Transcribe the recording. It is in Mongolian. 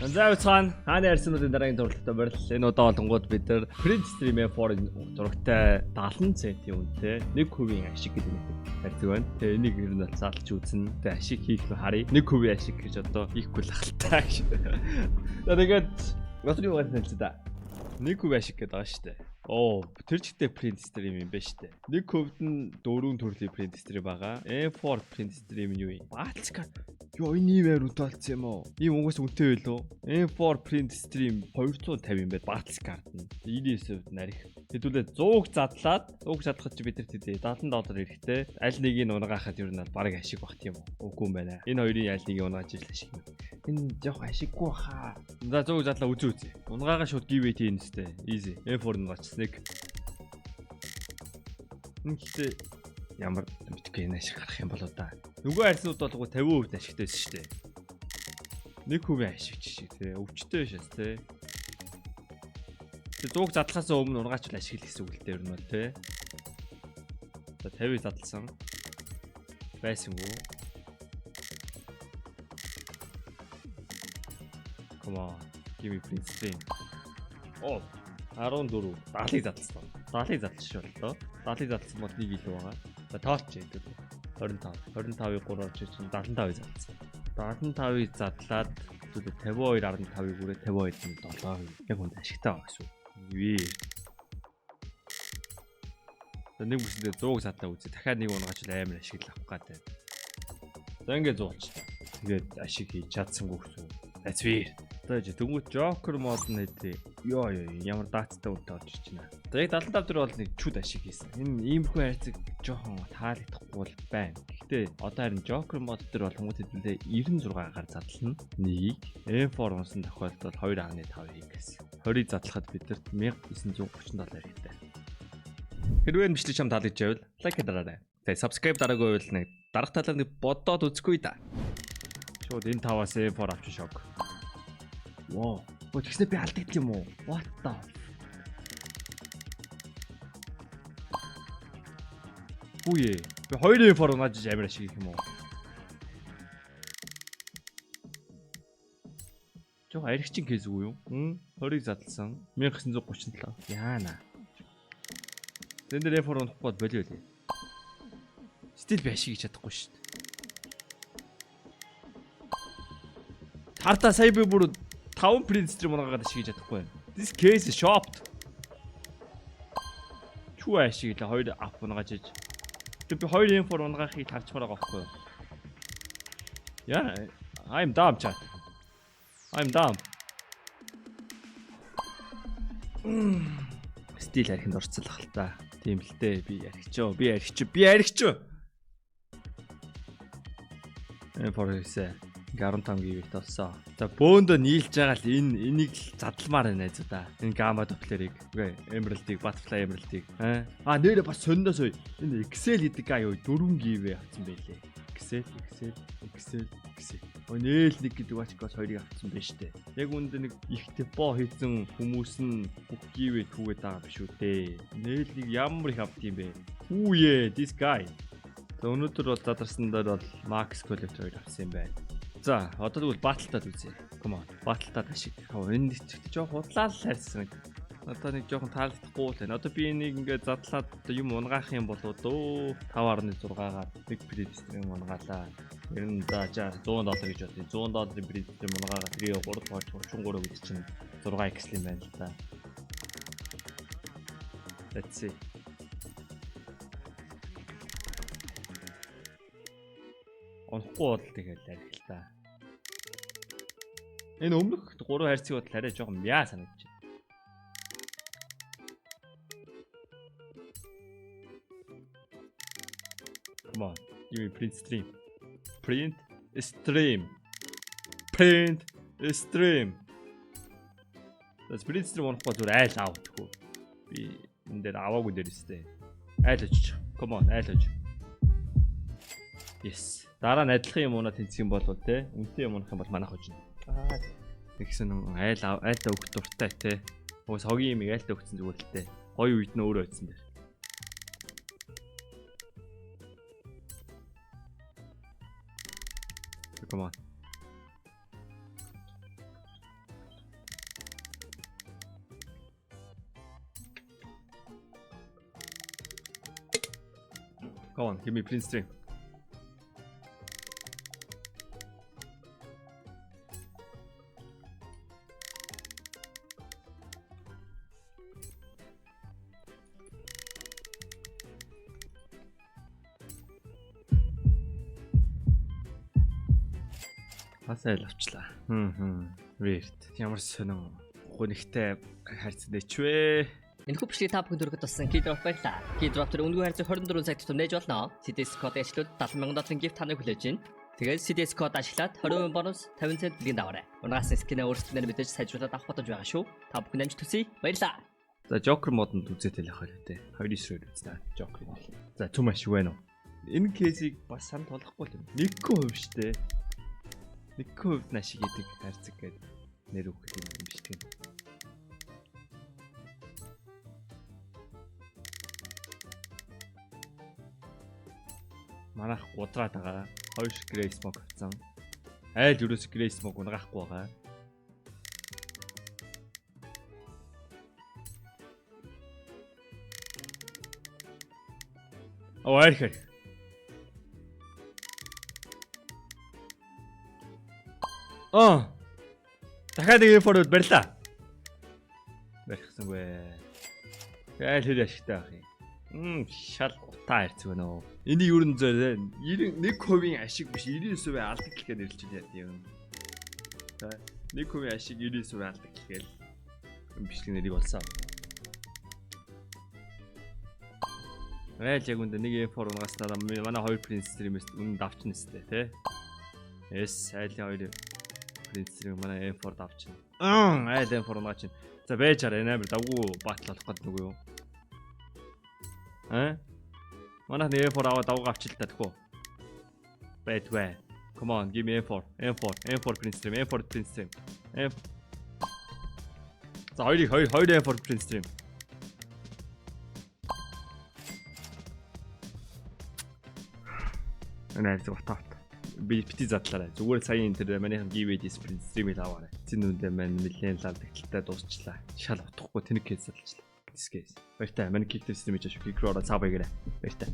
За уцаан хааны арьснуудын дараагийн дурлалтай барил. Энэ удаа олонгууд бид нар print stream for зурагтай 70 центийн үнэтэй 1% ашиг гэдэг нэг харьцаг байна. Тэгээ энийг ер нь заалж үзнэ. Тэгээ ашиг хийх нь харъя. 1% ашиг гэж одоо хийхгүй л ахaltaа гэж. За тэгээд батны угаар хэлцээ да. 1% ашиг гэдэг байгаа шүү дээ. Оо, тэр ч ихтэй print stream юм байна шүү дээ. 1%-д нь 4 төрлийн print stream байгаа. M4 print stream нь юу юм? Баалцка. Йоо, энэ ийм амар үнэтэй юм уу? Ийм угаас үнэтэй байлоо. M4 print stream 250 юм байна. Баалцка карт нь. EDS-д нарих. Хэдүүлээ 100-г задлаад, 100-г задлахад чи бид нар тэдээ $70 эрэхтэй. Аль нэгийг унгаахад ер нь баг ашиг багт юм уу? Үгүй юм байна. Энэ хоёрын аль нэгийг унгааж ижил ашиг юм. Энэ жоох ашиггүй хаа. За 100-г задлаа үзье. Унгаага шууд give it in сте. Easy. M4 нь гацсныг. Үнэхээр ямар мэдгүй энэ ашиг гарах юм болоо да. Нөгөө арьснууд бол 50% ашигтай байсан шүү дээ. 1% ашиг шиг тий. Өвчтэй шээс тий. Тэг 100-г задлахаас өмнө ургаач л ашиг гэсэн үг л дээ ер нь бол тий. За 50 задлсан. Байсангүй. Come on. Give me print stream. Оо 14 70-ыг задлсан. 70-ыг задлчих боллоо. 70-ыг задлсан бол нэг илүү байгаа. За тоолч гэдэг. 25. 25-ыг 3-оор чинь 75-ыг задлсан. 75-ыг задлаад зүгээр 52.5-ыг үрээ 52.7%. Яг үнд ашигтай байгаа гэсэн үг. Юу. За нэг бүсэндээ 100-г задлаа үзье. Дахиад нэг унгач л амар ашиг л авах гэдэг. За ингээд зуулч. Тэгээд ашиг хийж чадсангүй гэсэн үг. That's weird. Дөнгөж Joker мод нь хэдий. Йоо ямар даацтай үнэтэй болж байна. За яг 75 төр бол нэг чуд ашиг хийсэн. Энэ иймэрхүү хайрцаг жоохон таалагдахгүй бол байна. Гэхдээ одоо харин Joker мод төр бол хүмүүс хэдүүлээ 96-аар задлана. Нэг M4 унсан тохиолдолд 2.5 хийгээс. 20-ыг задлахад бидэрт $1930 хэрэгтэй. Хэрвээ энэ бичлэг чам таалагдж байвал лайк дараарай. Тэгээ subscribe дараагүй байвал нэг дарах талаар нэг бодоод үзэхгүй да. Шууд энэ 5-аас M4 авчих шок. Wow. Өө тэгснэ би алдагдсан юм уу? What the? Үе. Би 2-ын фор унааж амар ашиг юм уу? Жог аригчин кейс үү юу? 20-ыг задлсан. 1937. Яана. Зэн дээр фор унахгүй болио лээ. Стил би ашиг хийж чадахгүй шүү дээ. Харта сая би бүр 5 print stream унаагаад ашиг хийж чадахгүй байна. This case is shopped. Чүү ашиг л 2 app унаагааж иж. Тэг би 2 info унаагаахыг тарчмаар байгаа байхгүй юу? Yeah, I'm dumb chat. I'm dumb. Стил архинд орцолох л та. Тийм л дээ. Би архичоо. Форсэ 15 гигт олсон. За бөөндө нийлж байгаа л энийг л задламаар байна заа да. Энэ гамма доплерыг, үгүй emerald-ийг, butterfly emerald-ийг. Нэрээ бас сониноос ой. Энэ Excel гэдэг аюу 4 гив авсан байлээ. Excel. Нээл нэг гэдэг бачкаас 2-ыг авсан байж тээ. Яг үнд нэг их типо хийсэн хүмүүс нь бүх гивээ түүгээд байгаа биш үү дээ. Нээл нэг ямар их авд юм бэ? Үе, this guy. За өнөөдөр бол задарсан дээр бол Max Collector авсан юм байна. За одоо тэгвэл баталтад үзье. Come on. Баталтад ашиг. Энэ жоох худлаа л хайрсан. Одоо нэг жоохон таалагдахгүй л байна. Одоо би энийг ингээд задлаад юм унгаах юм болоо дөө 5.6-гаар нэг print stream унгаалаа. Ер нь за $100 гэж бодъё. $100 print stream унгаага 3.33 гэдэг чинь 6x юм байна л да. Let's see. Онхгүй бол тэгэл арих л та. Энэ өмнөх 3 хайрцаг бол арай жоохон мяа санагдаж байна. Come on, give me print stream. Print stream. That's print stream онхгүй зүгээр айл аав гэхгүй. Би энэ дээр аваагүй дээр өстэй. Айл очиж. Come on, айл очиж. Yes. Дараа нь адилхан юм унаа тэнцэх юм бол те үнэтэй юм унах юм бол манайх хожно. Тэгсэн айлтай өгөх дуртай те. Уус хогийн юм айлтай өгсөн зүгээр л те. Гоё үед нь өөрөө ойцсон дээр. Come on. Come on, give me Prince Stream. Асайл авчлаа. Weird. Ямар сонин гонигтай хайрцагтай ч вэ. Энэ хүчлийн та бүхэн дөрөвд туссан Keydrop байлаа. Keydrop төр өнгөө хайрцаг 24 цаг тутам нээж болно. CDS код ажлууд 70,000 гифт таныг хүлээж байна. Тэгээд CDS код ашиглаад 20% бонус 50 цент билгийн даваарай. Унагаас скинээ өөрсдөө мэдээж сайжруулаад авах бодож байгаа шүү. Та бүхэн амжилт хүсье. Баярлалаа. За Joker модонд үзээд хэлэх хэрэгтэй. 2-9-ээр үзнэ. Joker мод. За too much байна уу? Энэ кейсийг бас санд болохгүй юм. 1% штэ. 1% нашиг идэг хайрцаг гэдэг нэр өгөх юм биш тийм. Манайх удраад байгаа. 2 шиг Grey Smoke авсан. Айл юурээс Grey Smoke унгаахгүй байгаа. Арих. Дахиад нэг форвард барьлаа. Барихсангүй. Айл хэл ашигтай ах юм. Шал утаа хайрцаг байна уу. Энийг юу нэ 91% ашиг биш 99% алдаг гэхээр нэрлэж яа юм. За 1% ашиг 99% алдаг гэхээр бичлэг нэрийг болсон. Айл яг үндэ нэг F4 унагаснаа манай 2 Prince Stream-ээс үнэн давчна сте тий. Yes айлын 2 Prince Stream манай F4 давчна. Айл F4 унагаач. За байж хараа энэ амар давгүй батл болох гэдэг нүгөө юу? Манай нэг F4 аваад давгаа авчил та тэхүү. Байтвэ. Come on, give me M4. M4 Prince Stream, M4 Prince Stream. За хоёрыг M4 Prince Stream. Энэ зөв тат. Би бити задлаарай. Зүгээр сая энэ тэр манайхан giveaway Prince Stream-ийг аваарай. Зин үндэ маань нэлээд лавдагталтай дуусчлаа. Шал утгахгүй тэнэг кейс залчлаа. This case. Баяртай. Манай kick stream хийж шүү. Kick-роо цаа байгаарай. Баяртай.